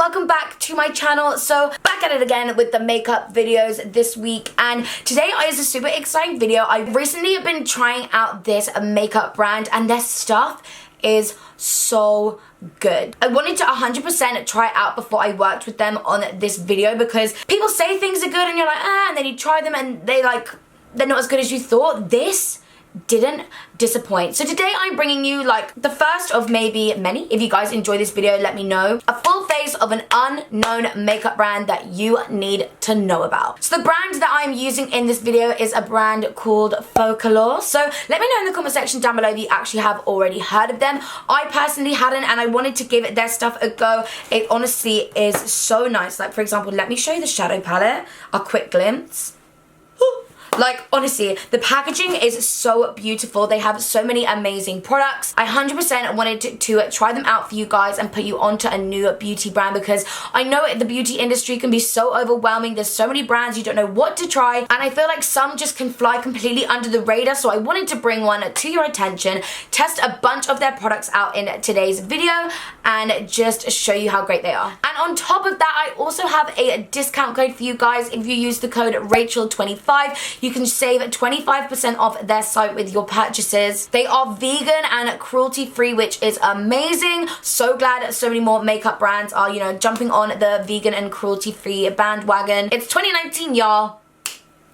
welcome back to my channel. So back at it again with the makeup videos this week, and today is a super exciting video. I recently have been trying out this makeup brand and their stuff is so good. I wanted to 100% try it out before I worked with them on this video because people say things are good and you're like, and then you try them and they're not as good as you thought. This didn't disappoint. So today I'm bringing you like the first of maybe many. If you guys enjoy this video, let me know. A full face of an unknown makeup brand that you need to know about. So the brand that I'm using in this video is a brand called Folklore. So let me know in the comment section down below if you actually have already heard of them. I personally hadn't, and I wanted to give their stuff a go. It honestly is so nice. Like, for example, let me show you the shadow palette, a quick glimpse. Like, honestly, the packaging is so beautiful. They have so many amazing products. I 100% wanted to try them out for you guys and put you onto a new beauty brand because I know the beauty industry can be so overwhelming. There's so many brands, you don't know what to try, and I feel like some just can fly completely under the radar, so I wanted to bring one to your attention, test a bunch of their products out in today's video, and just show you how great they are. And on top of that, I also have a discount code for you guys. If you use the code RACHEL25, you can save 25% off their site with your purchases. They are vegan and cruelty-free, which is amazing. So glad so many more makeup brands are, you know, jumping on the vegan and cruelty-free bandwagon. It's 2019, y'all.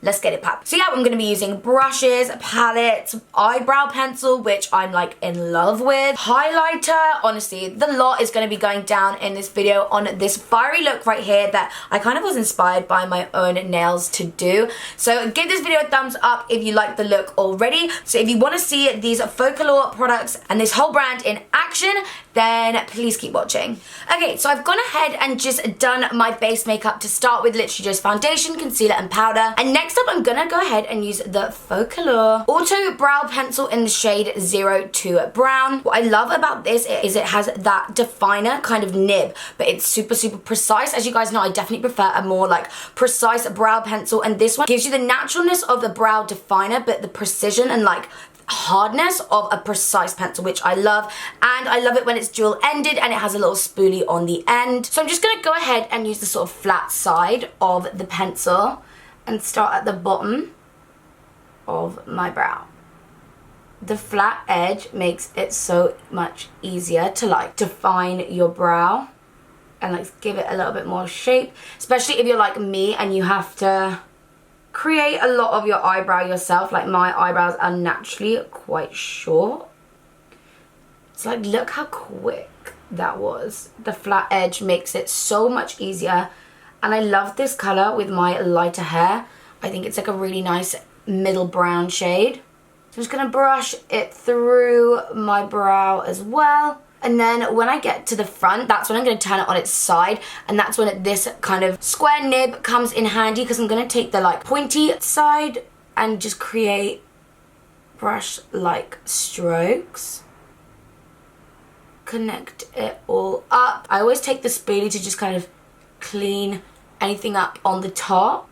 Let's get it popped. So yeah, I'm going to be using brushes, palettes, eyebrow pencil, which I'm like in love with, highlighter. Honestly, the lot is going to be going down in this video on this fiery look right here that I kind of was inspired by my own nails to do. So give this video a thumbs up if you like the look already. So if you want to see these Folklore products and this whole brand in action, then please keep watching. Okay, so I've gone ahead and just done my base makeup to start with, literally just foundation, concealer, and powder. And next up, I'm gonna go ahead and use the Folklore Auto Brow Pencil in the shade 02 Brown. What I love about this is it has that definer kind of nib, but it's super, super precise. As you guys know, I definitely prefer a more like precise brow pencil, and this one gives you the naturalness of the brow definer, but the precision and like hardness of a precise pencil, which I love. And I love it when it's dual ended and it has a little spoolie on the end. So I'm just gonna go ahead and use the sort of flat side of the pencil and start at the bottom of my brow. The flat edge makes it so much easier to like define your brow and like give it a little bit more shape, especially if you're like me and you have to create a lot of your eyebrow yourself. Like, my eyebrows are naturally quite short. It's like, look how quick that was. The flat edge makes it so much easier, and I love this color with my lighter hair. I think it's like a really nice middle brown shade. So I'm just gonna brush it through my brow as well. And then when I get to the front, that's when I'm going to turn it on its side, and that's when this kind of square nib comes in handy, because I'm going to take the like pointy side and just create brush-like strokes. Connect it all up. I always take the spoolie to just kind of clean anything up on the top.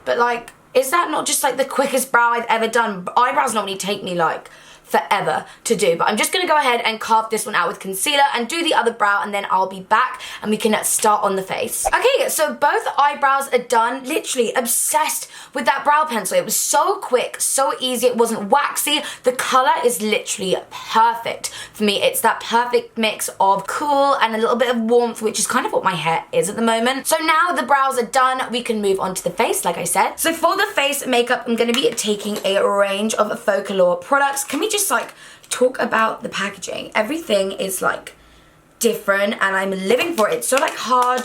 But like, is that not just like the quickest brow I've ever done? Eyebrows normally take me like forever to do, but I'm just gonna go ahead and carve this one out with concealer and do the other brow, and then I'll be back and we can start on the face. Okay, so both eyebrows are done. Literally obsessed with that brow pencil. It was so quick, so easy. It wasn't waxy. The color is literally perfect for me. It's that perfect mix of cool and a little bit of warmth, which is kind of what my hair is at the moment. So now the brows are done, we can move on to the face, like I said. So for the face makeup, I'm gonna be taking a range of Folklore products. Can we just like talk about the packaging? Everything is like different and I'm living for it. It's so like hard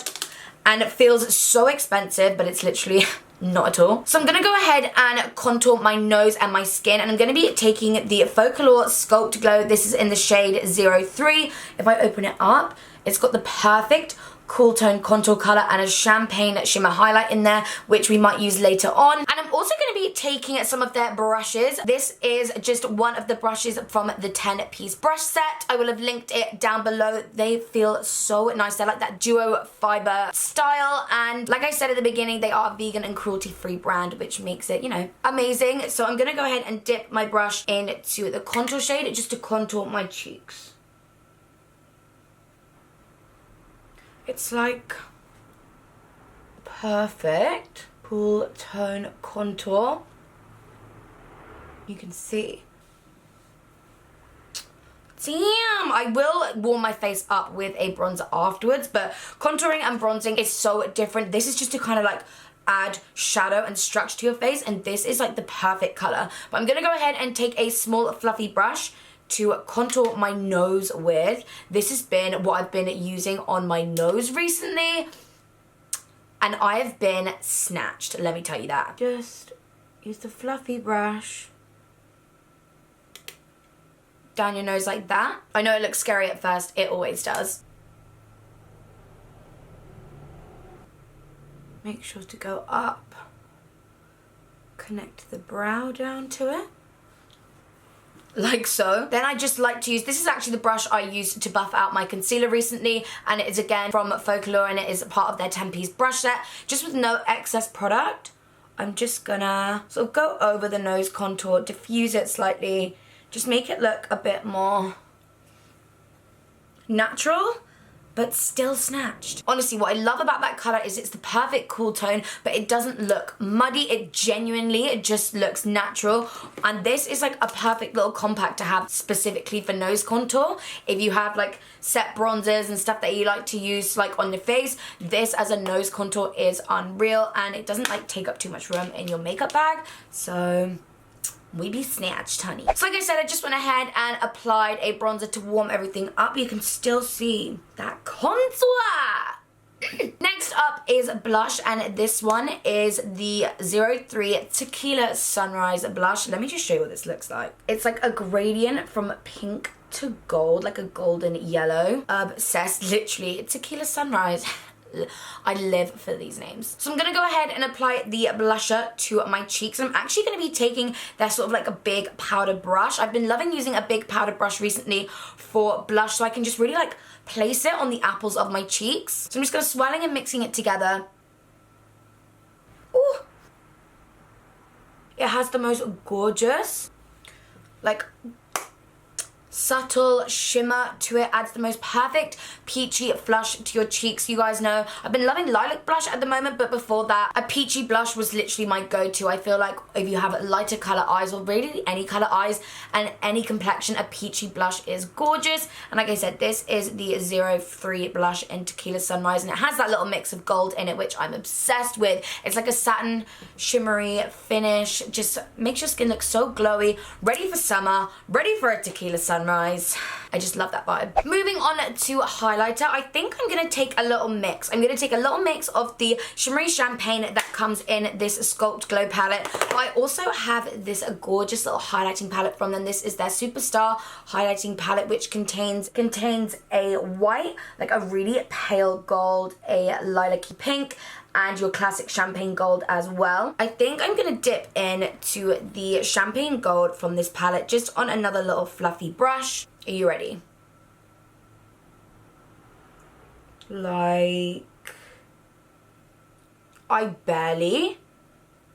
and it feels so expensive, but it's literally not at all. So I'm gonna go ahead and contour my nose and my skin, and I'm gonna be taking the Folklore Sculpt Glow. This is in the shade 03. If I open it up, it's got the perfect cool tone contour color and a champagne shimmer highlight in there, which we might use later on. And I'm also going to be taking some of their brushes. This is just one of the brushes from the 10-piece brush set. I will have linked it down below. They feel so nice. They're like that duo fiber style, and like I said at the beginning, they are a vegan and cruelty-free brand, which makes it, you know, amazing. So I'm going to go ahead and dip my brush into the contour shade just to contour my cheeks. It's like perfect cool tone contour. You can see. Damn, I will warm my face up with a bronzer afterwards, but contouring and bronzing is so different. This is just to kind of like add shadow and structure to your face, and this is like the perfect color. But I'm gonna go ahead and take a small fluffy brush to contour my nose with. This has been what I've been using on my nose recently, and I have been snatched, let me tell you that. Just use the fluffy brush down your nose like that. I know it looks scary at first, it always does. Make sure to go up, connect the brow down to it, like so. Then I just like to use, this is actually the brush I used to buff out my concealer recently, and it is again from Folklore, and it is part of their 10-piece brush set, just with no excess product. I'm just gonna sort of go over the nose contour, diffuse it slightly, just make it look a bit more natural, but still snatched. Honestly, what I love about that color is it's the perfect cool tone, but it doesn't look muddy. It just looks natural. And this is like a perfect little compact to have specifically for nose contour. If you have like set bronzers and stuff that you like to use like on your face, this as a nose contour is unreal, and it doesn't like take up too much room in your makeup bag. So we be snatched, honey. So like I said, I just went ahead and applied a bronzer to warm everything up. You can still see that contour. Next up is blush, and this one is the 03 Tequila Sunrise blush. Let me just show you what this looks like. It's like a gradient from pink to gold, like a golden yellow. Obsessed, literally. Tequila Sunrise. I live for these names. So I'm gonna go ahead and apply the blusher to my cheeks. I'm actually gonna be taking that sort of like a big powder brush. I've been loving using a big powder brush recently for blush, so I can just really like place it on the apples of my cheeks. So I'm just gonna swirling and mixing it together. Ooh. It has the most gorgeous, like, subtle shimmer to it, adds the most perfect peachy flush to your cheeks. You guys know I've been loving lilac blush at the moment, but before that a peachy blush was literally my go-to. I feel like if you have lighter color eyes, or really any color eyes and any complexion, a peachy blush is gorgeous. And like I said, this is the 03 blush in Tequila Sunrise, and it has that little mix of gold in it, which I'm obsessed with. It's like a satin shimmery finish, just makes your skin look so glowy, ready for summer, ready for a Tequila Sunrise. I just love that vibe. Moving on to highlighter, I think I'm gonna take a little mix. I'm gonna take a little mix of the shimmery champagne that comes in this Sculpt Glow palette. But I also have this gorgeous little highlighting palette from them. This is their Superstar highlighting palette, which contains a white, like a really pale gold, a lilac-y pink, and your classic champagne gold as well. I think I'm gonna dip into the champagne gold from this palette just on another little fluffy brush. Are you ready? Like, I barely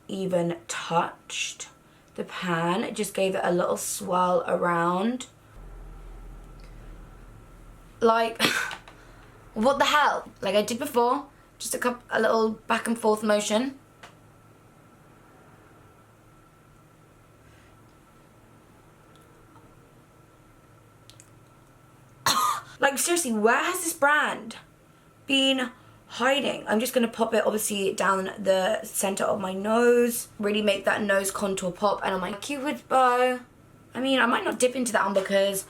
even touched the pan. It just gave it a little swirl around. Like, what the hell? Like I did before. Just a little back and forth motion. Like seriously, where has this brand been hiding? I'm just gonna pop it obviously down the center of my nose, really make that nose contour pop, and on my Cupid's bow. I mean, I might not dip into that one because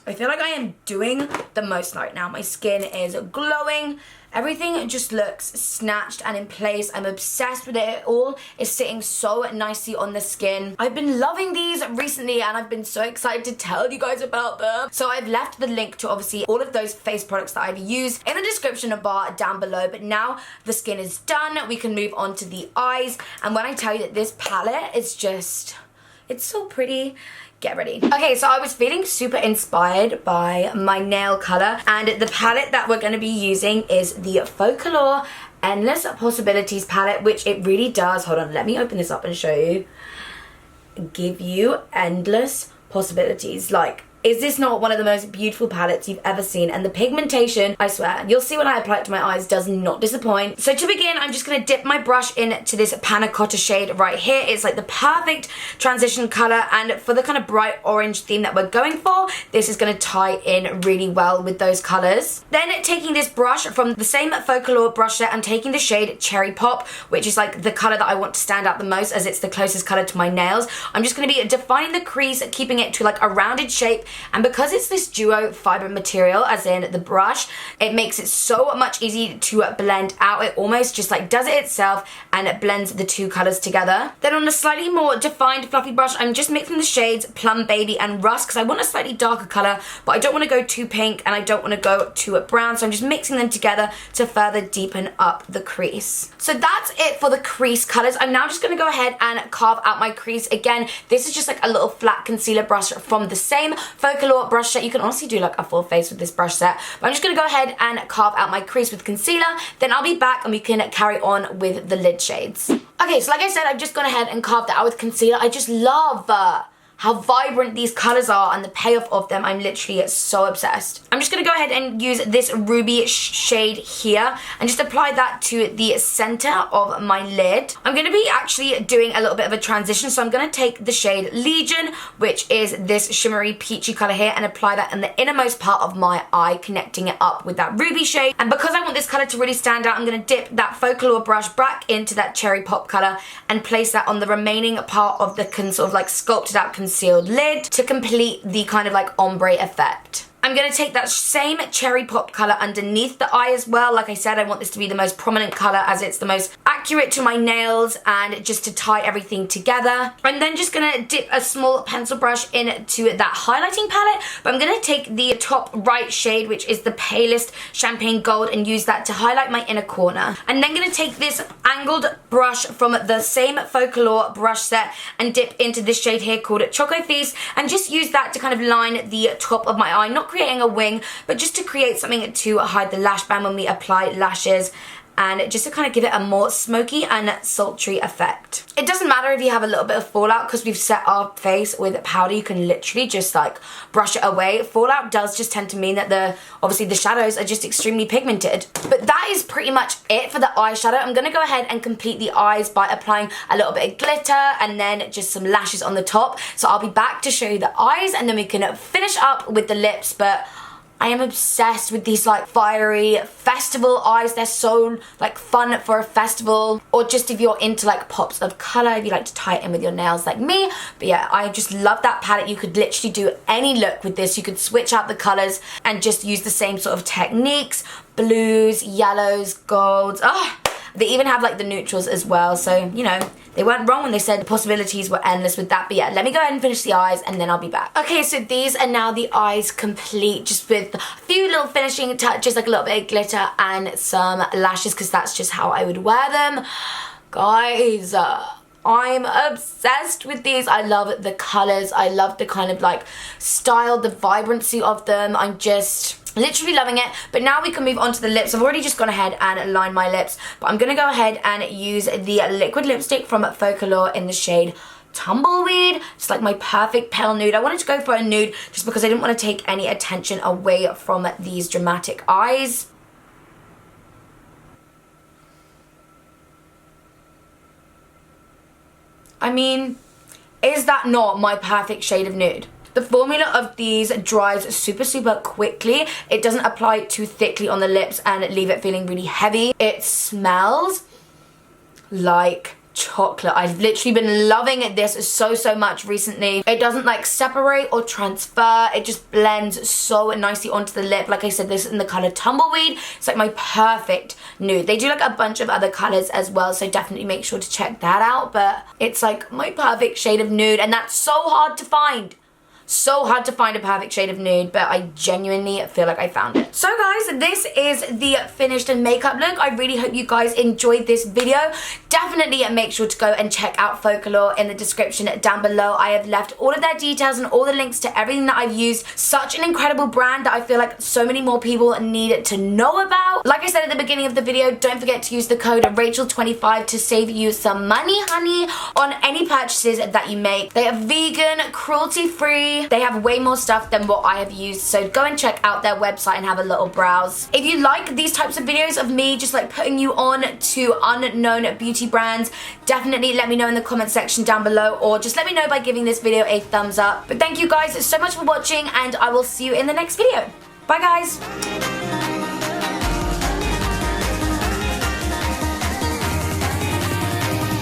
I feel like I am doing the most right now. My skin is glowing. Everything just looks snatched and in place. I'm obsessed with it. It all is sitting so nicely on the skin. I've been loving these recently, and I've been so excited to tell you guys about them. So I've left the link to obviously all of those face products that I've used in the description bar down below. But now the skin is done, we can move on to the eyes. And when I tell you that this palette is just, it's so pretty. Get ready. Okay, so I was feeling super inspired by my nail color, and the palette that we're going to be using is the Folklore Endless Possibilities palette, which it really does, hold on, let me open this up and show you, give you endless possibilities. Like, Is this not one of the most beautiful palettes you've ever seen? And the pigmentation, I swear, you'll see when I apply it to my eyes, does not disappoint. So to begin, I'm just going to dip my brush into this Panna Cotta shade right here. It's like the perfect transition color, and for the kind of bright orange theme that we're going for, this is going to tie in really well with those colors. Then taking this brush from the same Focallure brush set, I'm taking the shade Cherry Pop, which is like the color that I want to stand out the most as it's the closest color to my nails. I'm just going to be defining the crease, keeping it to like a rounded shape, and because it's this duo fiber material, as in the brush, it makes it so much easier to blend out. It almost just like does it itself and it blends the two colors together. Then on a slightly more defined fluffy brush, I'm just mixing the shades Plum Baby and Rust because I want a slightly darker color, but I don't want to go too pink and I don't want to go too brown, so I'm just mixing them together to further deepen up the crease. So that's it for the crease colors. I'm now just going to go ahead and carve out my crease. Again, this is just like a little flat concealer brush from the same Focallure brush set. You can honestly do like a full face with this brush set, but I'm just going to go ahead and carve out my crease with concealer. Then I'll be back and we can carry on with the lid shades. Okay, so like I said, I've just gone ahead and carved it out with concealer. I just love how vibrant these colors are and the payoff of them. I'm literally so obsessed. I'm just going to go ahead and use this ruby shade here and just apply that to the center of my lid. I'm going to be actually doing a little bit of a transition, so I'm going to take the shade Legion, which is this shimmery peachy color here, and apply that in the innermost part of my eye, connecting it up with that ruby shade. And because I want this color to really stand out, I'm going to dip that Focallure brush back into that Cherry Pop color and place that on the remaining part of the sort of like sculpted out concealed lid to complete the kind of like ombre effect. I'm going to take that same Cherry Pop colour underneath the eye as well. Like I said, I want this to be the most prominent colour as it's the most accurate to my nails and just to tie everything together. I'm then just going to dip a small pencil brush into that highlighting palette, but I'm going to take the top right shade, which is the palest champagne gold, and use that to highlight my inner corner. I'm then going to take this angled brush from the same Focallure brush set and dip into this shade here called Choco Feast, and just use that to kind of line the top of my eye, not creating a wing, but just to create something to hide the lash band when we apply lashes, and just to kind of give it a more smoky and sultry effect. It doesn't matter if you have a little bit of fallout because we've set our face with powder. You can literally just like brush it away. Fallout does just tend to mean that obviously the shadows are just extremely pigmented. But that is pretty much it for the eyeshadow. I'm going to go ahead and complete the eyes by applying a little bit of glitter and then just some lashes on the top. So I'll be back to show you the eyes and then we can finish up with the lips. But I am obsessed with these like fiery festival eyes. They're so like fun for a festival, or just if you're into like pops of color, if you like to tie it in with your nails like me. But yeah, I just love that palette. You could literally do any look with this. You could switch out the colors and just use the same sort of techniques. Blues, yellows, golds. They even have like the neutrals as well, so you know, they weren't wrong when they said the possibilities were endless with that. But yeah, let me go ahead and finish the eyes and then I'll be back. Okay, so these are now the eyes complete, just with a few little finishing touches, like a little bit of glitter and some lashes, because that's just how I would wear them. Guys, I'm obsessed with these. I love the colors. I love the kind of like style, the vibrancy of them. I'm just literally loving it. But now we can move on to the lips. I've already just gone ahead and lined my lips, but I'm gonna go ahead and use the liquid lipstick from Focallure in the shade Tumbleweed. It's like my perfect pale nude. I wanted to go for a nude just because I didn't want to take any attention away from these dramatic eyes. I mean, is that not my perfect shade of nude? The formula of these dries super quickly. It doesn't apply too thickly on the lips and leave it feeling really heavy. It smells like chocolate. I've literally been loving this so much recently. It doesn't like separate or transfer. It just blends so nicely onto the lip. Like I said, this is in the color Tumbleweed. It's like my perfect nude. They do like a bunch of other colors as well, so definitely make sure to check that out. But it's like my perfect shade of nude, and that's so hard to find. So hard to find a perfect shade of nude, but I genuinely feel like I found it. So guys, this is the finished makeup look. I really hope you guys enjoyed this video. Definitely make sure to go and check out Focallure in the description down below. I have left all of their details and all the links to everything that I've used. Such an incredible brand that I feel like so many more people need to know about. Like I said at the beginning of the video, don't forget to use the code Rachel25 to save you some money, honey, on any purchases that you make. They are vegan, cruelty-free, RACHLEARY. They have way more stuff than what I have used, so go and check out their website and have a little browse. If you like these types of videos of me just like putting you on to unknown beauty brands, definitely let me know in the comment section down below, or just let me know by giving this video a thumbs up. But thank you guys so much for watching, and I will see you in the next video. Bye guys!